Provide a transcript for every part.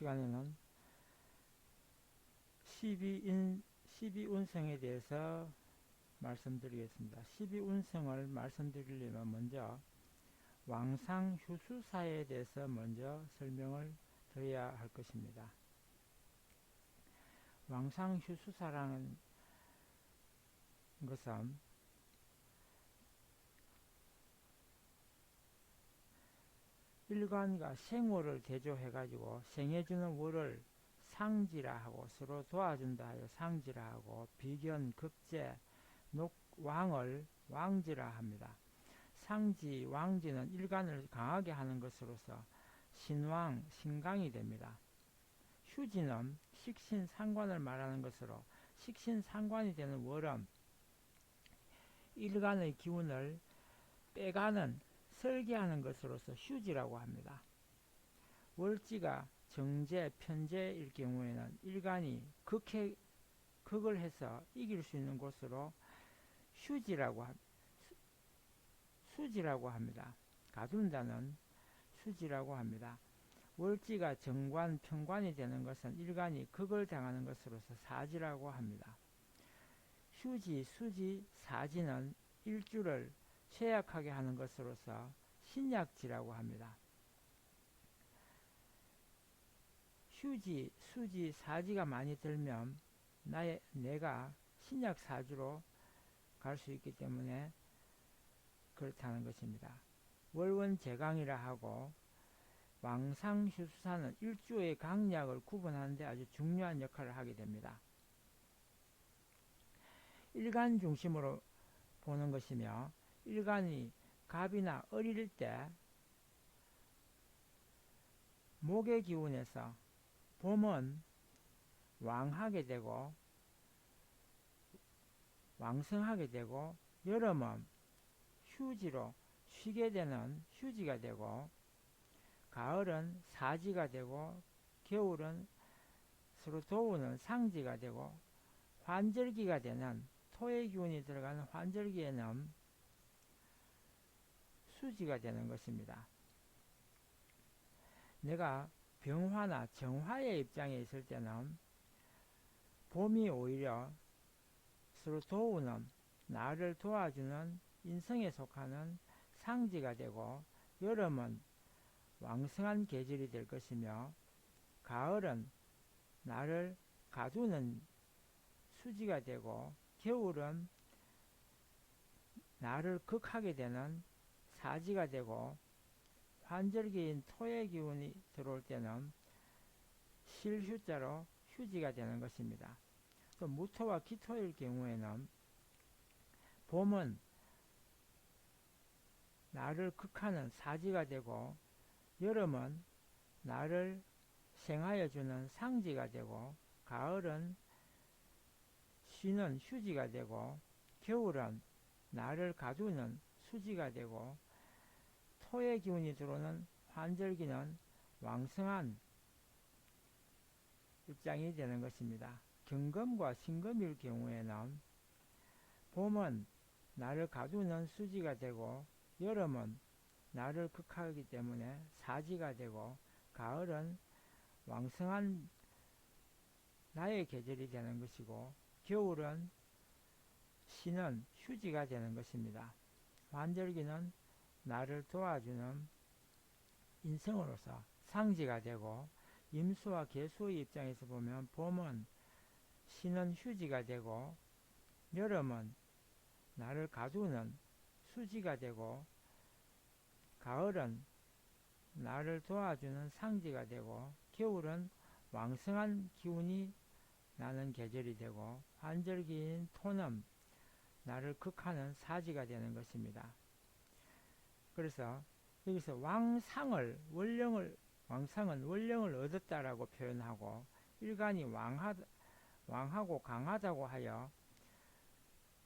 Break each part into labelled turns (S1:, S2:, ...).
S1: 시간에는 12운성에 대해서 말씀드리겠습니다. 12운성을 말씀드리려면 먼저 왕상휴수사에 대해서 먼저 설명을 드려야 할 것입니다. 왕상휴수사라는 것은 일간과 생월을 대조해 가지고 생해주는 월을 상지라 하고 서로 도와준다 하여 상지라 하고 비견, 급제, 녹왕을 왕지라 합니다. 상지, 왕지는 일간을 강하게 하는 것으로서 신왕, 신강이 됩니다. 휴지는 식신상관을 말하는 것으로 식신상관이 되는 월은 일간의 기운을 빼가는 설계하는 것으로서 휴지라고 합니다. 월지가 정제, 편제일 경우에는 일간이 극을 해서 이길 수 있는 곳으로 수지라고 합니다. 가둔다는 수지라고 합니다. 월지가 정관, 편관이 되는 것은 일간이 극을 당하는 것으로서 사지라고 합니다. 휴지, 수지, 사지는 일주를 쇠약하게 하는 것으로서 신약지라고 합니다. 휴지, 수지, 사지가 많이 들면 내가 신약사주로 갈 수 있기 때문에 그렇다는 것입니다. 월원제강이라 하고 왕상휴수사는 일주의 강약을 구분하는 데 아주 중요한 역할을 하게 됩니다. 일간 중심으로 보는 것이며 일간이 갑이나 을일 때 목의 기운에서 봄은 왕하게 되고 왕성하게 되고 여름은 휴지로 쉬게 되는 휴지가 되고 가을은 사지가 되고 겨울은 서로 도우는 상지가 되고 환절기가 되는 토의 기운이 들어가는 환절기에는 수지가 되는 것입니다. 내가 병화나 정화의 입장에 있을 때는 봄이 오히려 서로 도우는 나를 도와주는 인성에 속하는 상지가 되고 여름은 왕성한 계절이 될 것이며 가을은 나를 가두는 수지가 되고 겨울은 나를 극하게 되는 사지가 되고 환절기인 토의 기운이 들어올 때는 실휴자로 휴지가 되는 것입니다. 또 무토와 기토일 경우에는 봄은 나를 극하는 사지가 되고 여름은 나를 생하여 주는 상지가 되고 가을은 쉬는 휴지가 되고 겨울은 나를 가두는 수지가 되고 토의 기운이 들어오는 환절기는 왕성한 입장이 되는 것입니다. 경금과 신금일 경우에는 봄은 나를 가두는 수지가 되고 여름은 나를 극하기 때문에 사지가 되고 가을은 왕성한 나의 계절이 되는 것이고 겨울은 쉬는 휴지가 되는 것입니다. 환절기는 나를 도와주는 인성으로서 상지가 되고 임수와 계수의 입장에서 보면 봄은 쉬는 휴지가 되고 여름은 나를 가두는 수지가 되고 가을은 나를 도와주는 상지가 되고 겨울은 왕성한 기운이 나는 계절이 되고 환절기인 토는 나를 극하는 사지가 되는 것입니다. 그래서 여기서 왕상은 원령을 얻었다라고 표현하고 일간이 왕하고 강하다고 하여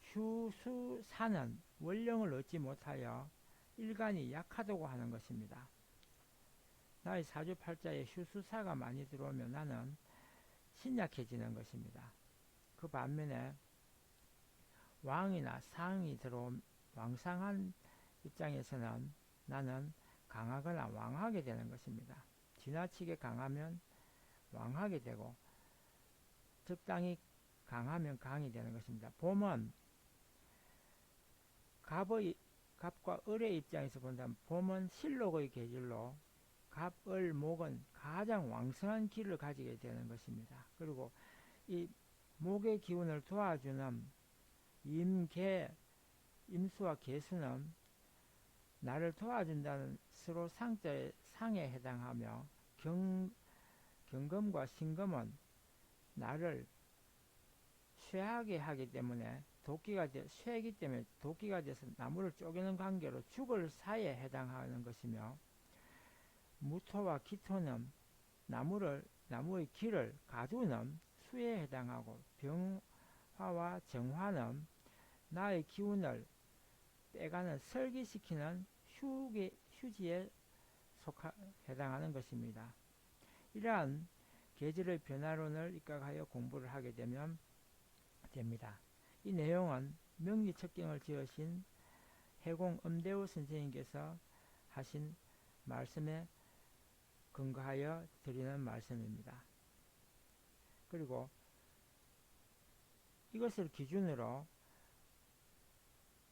S1: 휴수사는 원령을 얻지 못하여 일간이 약하다고 하는 것입니다. 나의 사주팔자에 휴수사가 많이 들어오면 나는 신약해지는 것입니다. 그 반면에 왕이나 상이 들어온 왕상한 입장에서는 나는 강하거나 왕하게 되는 것입니다. 지나치게 강하면 왕하게 되고 적당히 강하면 강이 되는 것입니다. 봄은 갑과 을의 입장에서 본다면 봄은 실록의 계절로 갑, 을, 목은 가장 왕성한 기를 가지게 되는 것입니다. 그리고 이 목의 기운을 도와주는 임, 개, 임수와 개수는 나를 도와준다는 서로 상자의 상에 해당하며 경금과 신금은 나를 쇠하게 하기 때문에 쇠이기 때문에 도끼가 돼서 나무를 쪼개는 관계로 죽을 사에 해당하는 것이며, 무토와 기토는 나무의 길을 가두는 수에 해당하고, 병화와 정화는 나의 기운을 빼가는 설기시키는 휴지에 해당하는 것입니다. 이러한 계절의 변화론을 입각하여 공부를 하게 되면 됩니다. 이 내용은 명리척경을 지으신 해공 엄대우 선생님께서 하신 말씀에 근거하여 드리는 말씀입니다. 그리고 이것을 기준으로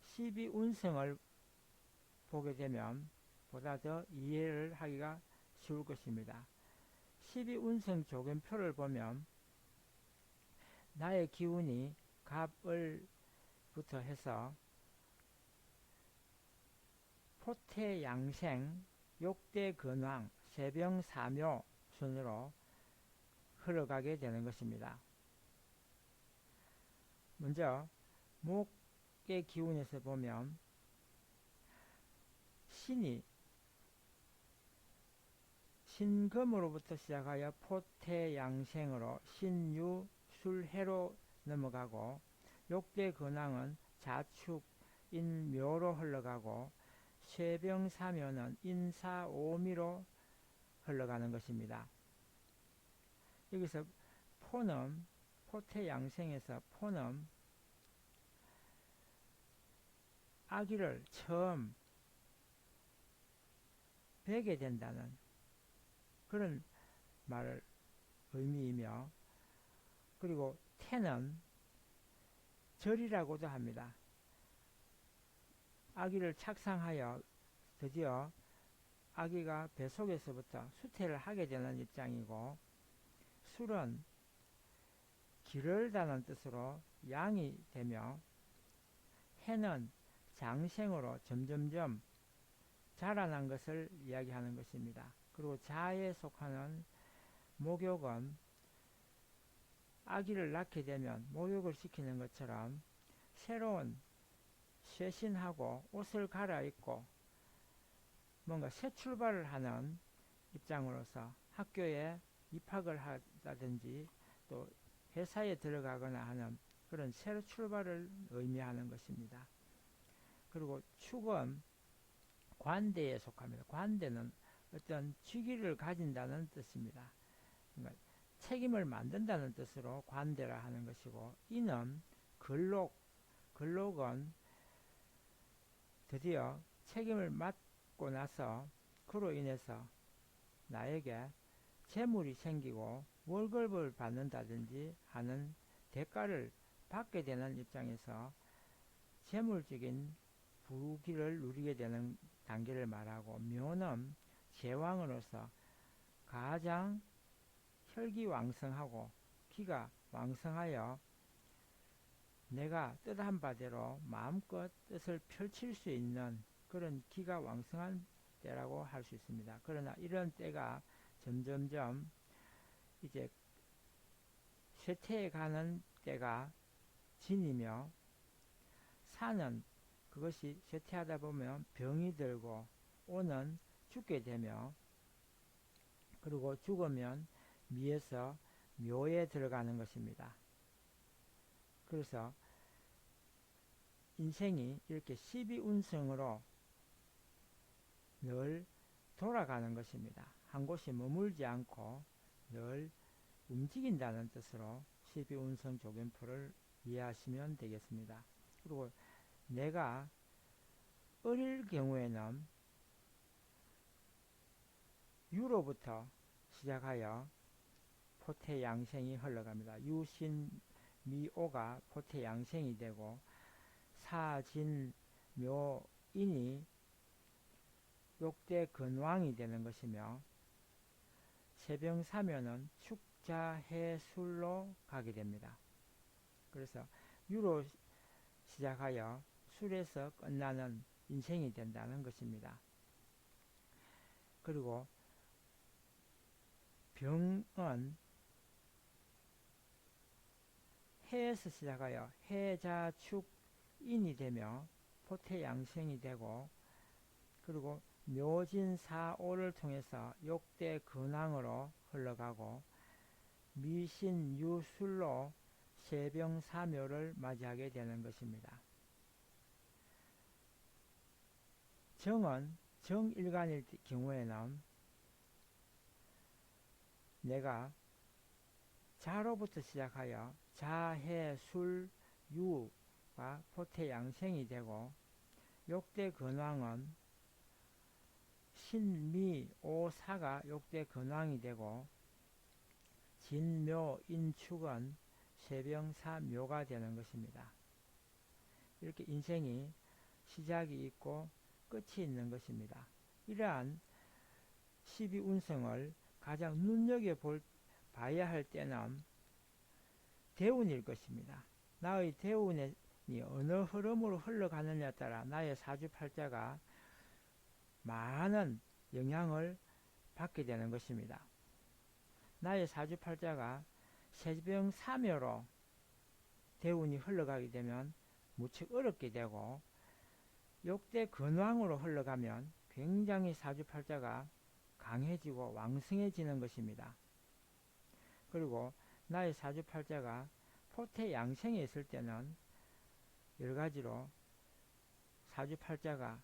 S1: 12운성을 보게 되면 보다 더 이해를 하기가 쉬울 것입니다. 12운성 조견표를 보면 나의 기운이 갑을부터 해서 포태양생, 욕대근왕, 세병사묘 순으로 흘러가게 되는 것입니다. 먼저 목의 기운에서 보면 신금으로부터 시작하여 포태양생으로 신유, 술해로 넘어가고, 욕대근왕은 자축, 인묘로 흘러가고, 쇠병사묘는 인사오미로 흘러가는 것입니다. 여기서 포태양생에서 포는 아기를 처음 베게 된다는 그런 말을 의미이며, 그리고 태는 절이라고도 합니다. 아기를 착상하여 드디어 아기가 뱃속에서부터 수태를 하게 되는 입장이고, 술은 기르다는 뜻으로 양이 되며, 해는 장생으로 점점점 자라난 것을 이야기하는 것입니다. 그리고 자에 속하는 목욕은 아기를 낳게 되면 목욕을 시키는 것처럼 새로운 쇄신하고 옷을 갈아입고 뭔가 새 출발을 하는 입장으로서 학교에 입학을 하다든지 또 회사에 들어가거나 하는 그런 새 출발을 의미하는 것입니다. 그리고 축은 관대에 속합니다. 관대는 어떤 직위를 가진다는 뜻입니다. 그러니까 책임을 만든다는 뜻으로 관대라 하는 것이고, 이는 근록은 드디어 책임을 맡고 나서 그로 인해서 나에게 재물이 생기고 월급을 받는다든지 하는 대가를 받게 되는 입장에서 재물적인 부귀를 누리게 되는 단계를 말하고, 묘는 제왕으로서 가장 혈기왕성하고 기가 왕성하여 내가 뜻한 바대로 마음껏 뜻을 펼칠 수 있는 그런 기가 왕성한 때라고 할 수 있습니다. 그러나 이런 때가 점점점 이제 쇠퇴해 가는 때가 진이며, 사는 그것이 쇠퇴하다 보면 병이 들고 오는 죽게 되며, 그리고 죽으면 미에서 묘에 들어가는 것입니다. 그래서 인생이 이렇게 12운성으로 늘 돌아가는 것입니다. 한 곳에 머물지 않고 늘 움직인다는 뜻으로 12운성 조견표를 이해하시면 되겠습니다. 그리고 내가 어릴 경우에는 유로부터 시작하여 포태양생이 흘러갑니다. 유신미오가 포태양생이 되고 사진묘인이 욕대근왕이 되는 것이며 세병사묘는 축자해술로 가게 됩니다. 그래서 유로 시작하여 술에서 끝나는 인생이 된다는 것입니다. 그리고 병은 해에서 시작하여 해자축인이 되며 포태양생이 되고, 그리고 묘진사오를 통해서 욕대근왕으로 흘러가고 미신유술로 세병사묘를 맞이하게 되는 것입니다. 정은 정일간일 경우에는 내가 자로부터 시작하여 자해술유가 포태양생이 되고, 욕대근왕은 신미오사가 욕대근왕이 되고, 진묘인축은 세병사묘가 되는 것입니다. 이렇게 인생이 시작이 있고 끝이 있는 것입니다. 이러한 12운성을 가장 눈여겨봐야 할 때는 대운일 것입니다. 나의 대운이 어느 흐름으로 흘러가느냐에 따라 나의 사주팔자가 많은 영향을 받게 되는 것입니다. 나의 사주팔자가 세병사묘로 대운이 흘러가게 되면 무척 어렵게 되고, 욕대근왕으로 흘러가면 굉장히 사주팔자가 강해지고 왕성해지는 것입니다. 그리고 나의 사주팔자가 포태양생에 있을 때는 여러가지로 사주팔자가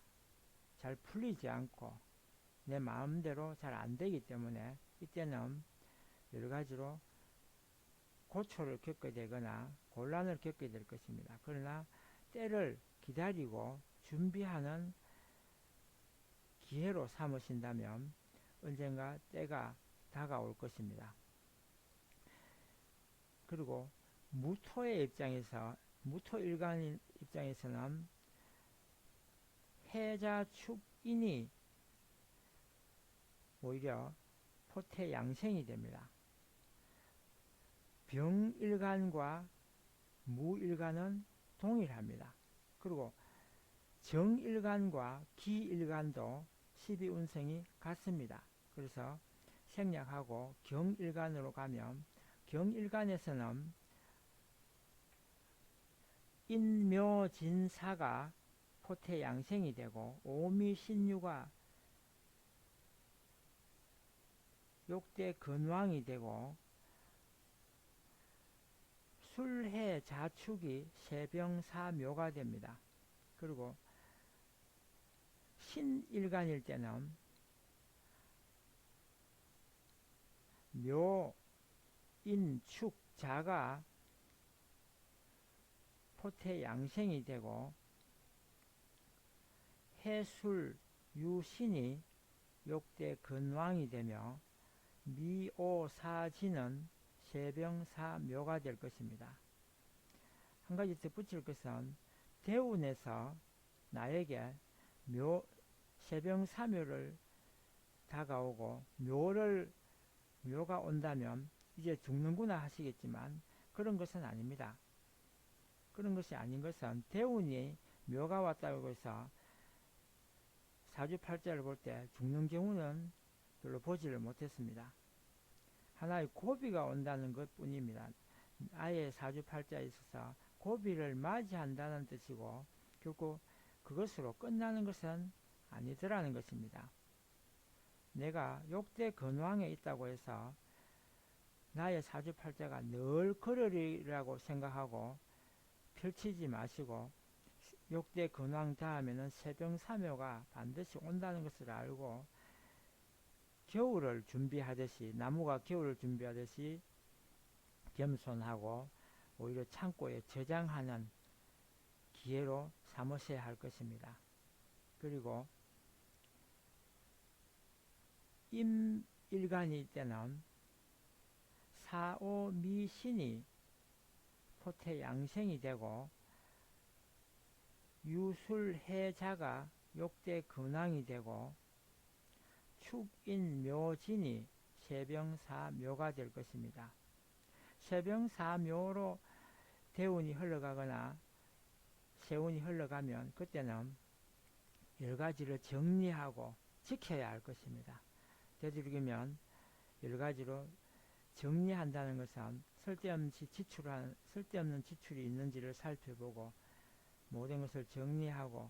S1: 잘 풀리지 않고 내 마음대로 잘 안되기 때문에 이때는 여러가지로 고초를 겪게 되거나 곤란을 겪게 될 것입니다. 그러나 때를 기다리고 준비하는 기회로 삼으신다면 언젠가 때가 다가올 것입니다. 그리고 무토의 입장에서, 무토일간인 입장에서는 해자축인이 오히려 포태양생이 됩니다. 병일간과 무일간은 동일합니다. 그리고 정일간과 기일간도 12운성이 같습니다. 그래서 생략하고 경일간으로 가면, 경일간에서는 인묘진사가 포태양생이 되고 오미신유가 욕대근왕이 되고 술해자축이 세병사묘가 됩니다. 그리고 신일간일 때는 묘, 인, 축, 자가 포태양생이 되고 해술, 유신이 욕대근왕이 되며 미오사진은 세병사묘가 될 것입니다. 한 가지 덧붙일 것은 대운에서 나에게 세병사묘를 다가오고 묘가 온다면 이제 죽는구나 하시겠지만 그런 것은 아닙니다. 그런 것이 아닌 것은 대운이 묘가 왔다고 해서 사주팔자를 볼 때 죽는 경우는 별로 보지를 못했습니다. 하나의 고비가 온다는 것 뿐입니다. 아예 사주팔자에 있어서 고비를 맞이한다는 뜻이고 결국 그것으로 끝나는 것은 아니더라는 것입니다. 내가 욕대근왕에 있다고 해서 나의 사주팔자가 늘 그러리라고 생각하고 펼치지 마시고, 욕대근왕 다음에는 세병사묘가 반드시 온다는 것을 알고 겨울을 준비하듯이, 나무가 겨울을 준비하듯이 겸손하고 오히려 창고에 저장하는 기회로 삼으셔야 할 것입니다. 그리고 임일간일 때는 사오미신이 포태양생이 되고 유술해자가 욕대근왕이 되고 축인묘진이 세병사묘가 될 것입니다. 세병사묘로 대운이 흘러가거나 세운이 흘러가면 그때는 열가지를 정리하고 지켜야 할 것입니다. 되도록이면 열가지로 정리한다는 것은 쓸데없는 지출이 있는지를 살펴보고 모든 것을 정리하고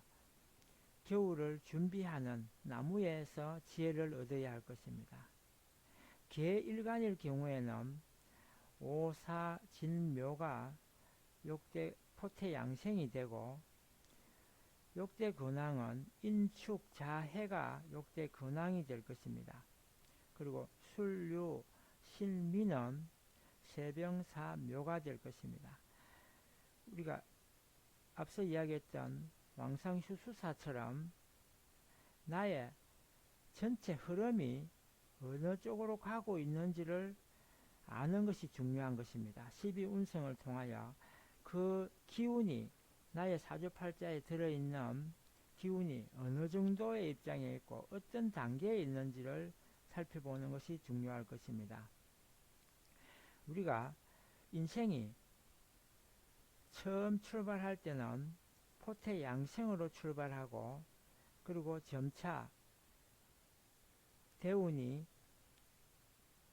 S1: 겨울을 준비하는 나무에서 지혜를 얻어야 할 것입니다. 계일간일 경우에는 오사진묘가 포태양생이 되고 욕대근왕은 인축자해가 욕대근왕이 될 것입니다. 그리고 술류 신민은 세병사묘가 될 것입니다. 우리가 앞서 이야기했던 왕상휴수사처럼 나의 전체 흐름이 어느 쪽으로 가고 있는지를 아는 것이 중요한 것입니다. 12운성을 통하여 그 기운이 나의 사주팔자에 들어있는 기운이 어느 정도의 입장에 있고 어떤 단계에 있는지를 살펴보는 것이 중요할 것입니다. 우리가 인생이 처음 출발할 때는 포태양생으로 출발하고 그리고 점차 대운이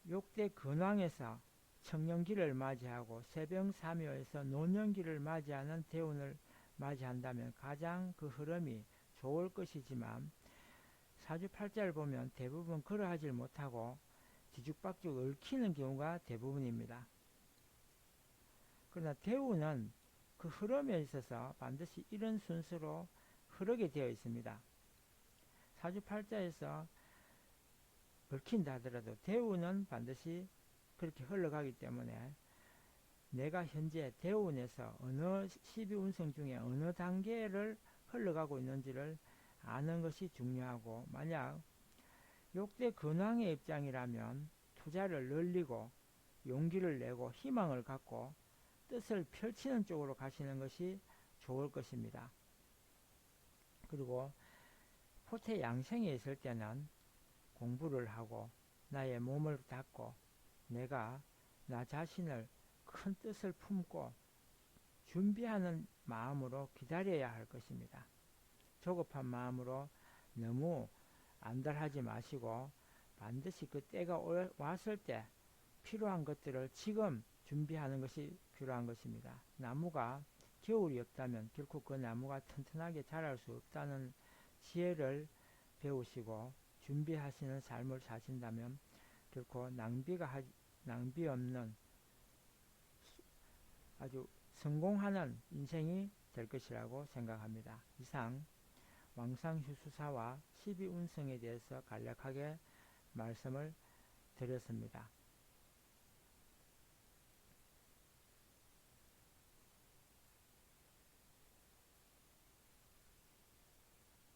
S1: 욕대근왕에서 청년기를 맞이하고 세병사묘에서 노년기를 맞이하는 대운을 맞이한다면 가장 그 흐름이 좋을 것이지만 사주팔자를 보면 대부분 그러하지 못하고 뒤죽박죽 얽히는 경우가 대부분입니다. 그러나 대운은 그 흐름에 있어서 반드시 이런 순서로 흐르게 되어 있습니다. 사주팔자에서 얽힌다 하더라도 대운은 반드시 그렇게 흘러가기 때문에 내가 현재 대운에서 어느 12운성 중에 어느 단계를 흘러가고 있는지를 아는 것이 중요하고, 만약 욕대근왕의 입장이라면 투자를 늘리고 용기를 내고 희망을 갖고 뜻을 펼치는 쪽으로 가시는 것이 좋을 것입니다. 그리고 포태양생에 있을 때는 공부를 하고 나의 몸을 닦고 내가 나 자신을 큰 뜻을 품고 준비하는 마음으로 기다려야 할 것입니다. 조급한 마음으로 너무 안달하지 마시고 반드시 그 때가 왔을 때 필요한 것들을 지금 준비하는 것이 필요한 것입니다. 나무가 겨울이 없다면 결코 그 나무가 튼튼하게 자랄 수 없다는 지혜를 배우시고 준비하시는 삶을 사신다면 결코 낭비 없는 아주 성공하는 인생이 될 것이라고 생각합니다. 이상 왕상휴수사와 12운성에 대해서 간략하게 말씀을 드렸습니다.